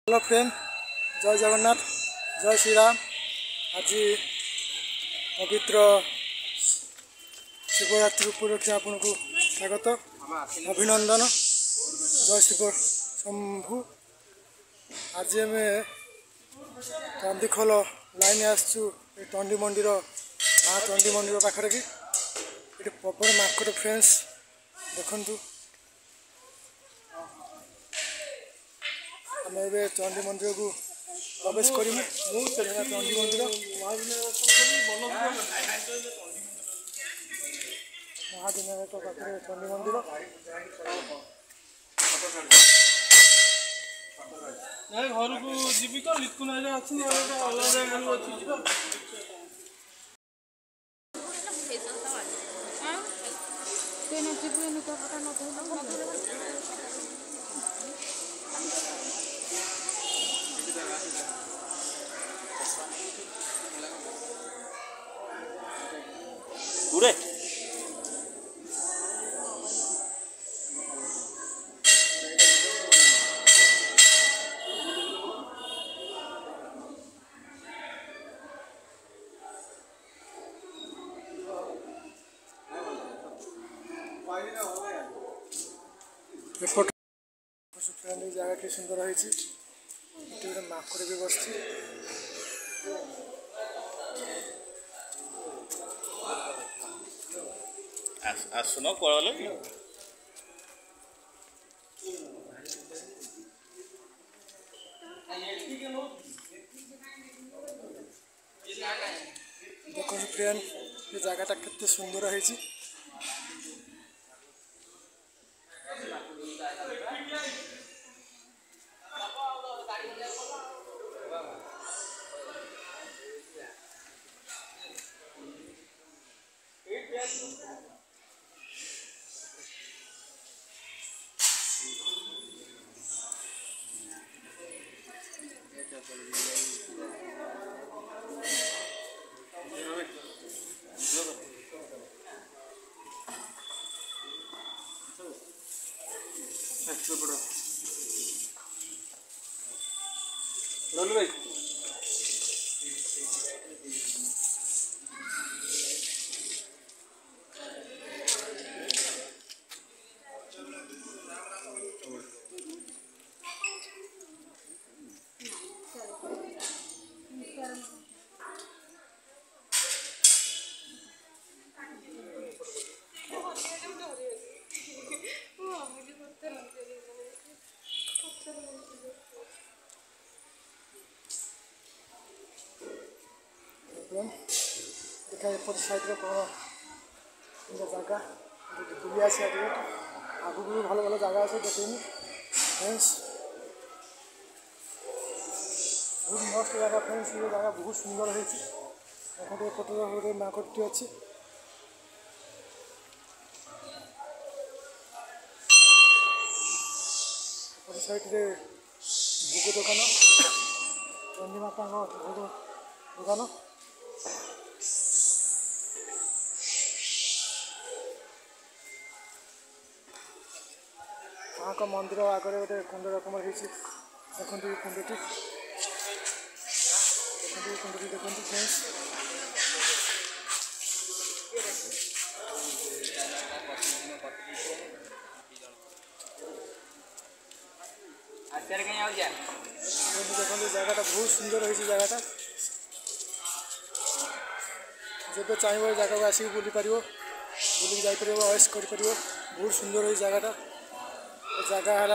Hello friend, जय जगन्नाथ, जय श्री राम। आज पवित्र शिवरात्रि उपलक्षे आपन को स्वागत अभिनंदन। जय शिव शंभु। आज आम चंदीखोल लाइन आसचु टंडी मंदिर माँ चंडी मंदिर पाखे कि ये प्रबल मार्केट फ्रेंड्स देखु। आम ए चंडी मंदिर को प्रवेश करूँ। चंडी मंदिर महाविनायक पाखे चंडी मंदिर घर को जीवी तो लिखुना अच्छी अलग जगह अच्छी पूरे जगह की सुंदर है। माकड़ भी बस आसुन पड़े देखो फ्रेंड, ये जगह केते सुंदर है। भाई देखा एपट साइड कौन जगह बुली आस आगू भी भल भल जगह अच्छे देखेनी फ्रेंड्स। बहुत मस्त जगह फ्रेंड्स, ये जगह बहुत सुंदर है। एपटे गोटे मार्केट अच्छी साइड रे भोग दुकान चंडी माता भोग दुकान माँ मंदिर आगे गोटे कुंड रकम देखते कुंडटी देखते फ्रेंड्स। देखते जगह बहुत सुंदर है। जगह जब चाहिए जगह को आसिक बुली पार बुलिक जापर अयस कर बहुत सुंदर है। जगह जगह है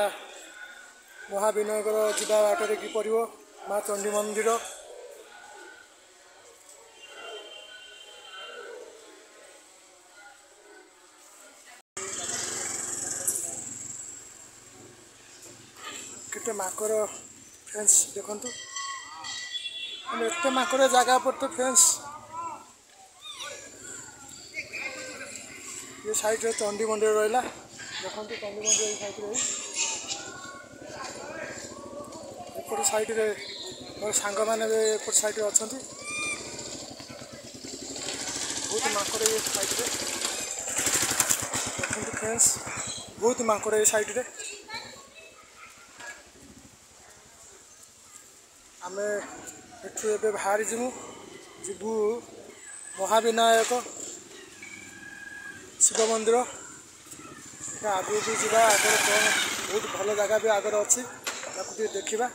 महाविनायक जीवा बाटर की पड़ो माँ चंडी मंदिर। केते माकड़ फ्रेंड्स देखु एत माकड़ जगह पर तो फ्रेंड्स। ये साइड रे चंडी मंदिर रहा देखो चंडी मंदिर साइड रे एपट साइड रे मोर सांग मैंने एपट साइड रे अच्छा बहुत माकड़ ये साइड रे देखो फ्रेंड्स, बहुत माकड़ ये साइड रे। आमे एठू एबे बाहरी जीवु महाविनायक शिव मंदिर आगे भी जावा आगे कौन बहुत भल जगह भी आगे अच्छी देखा।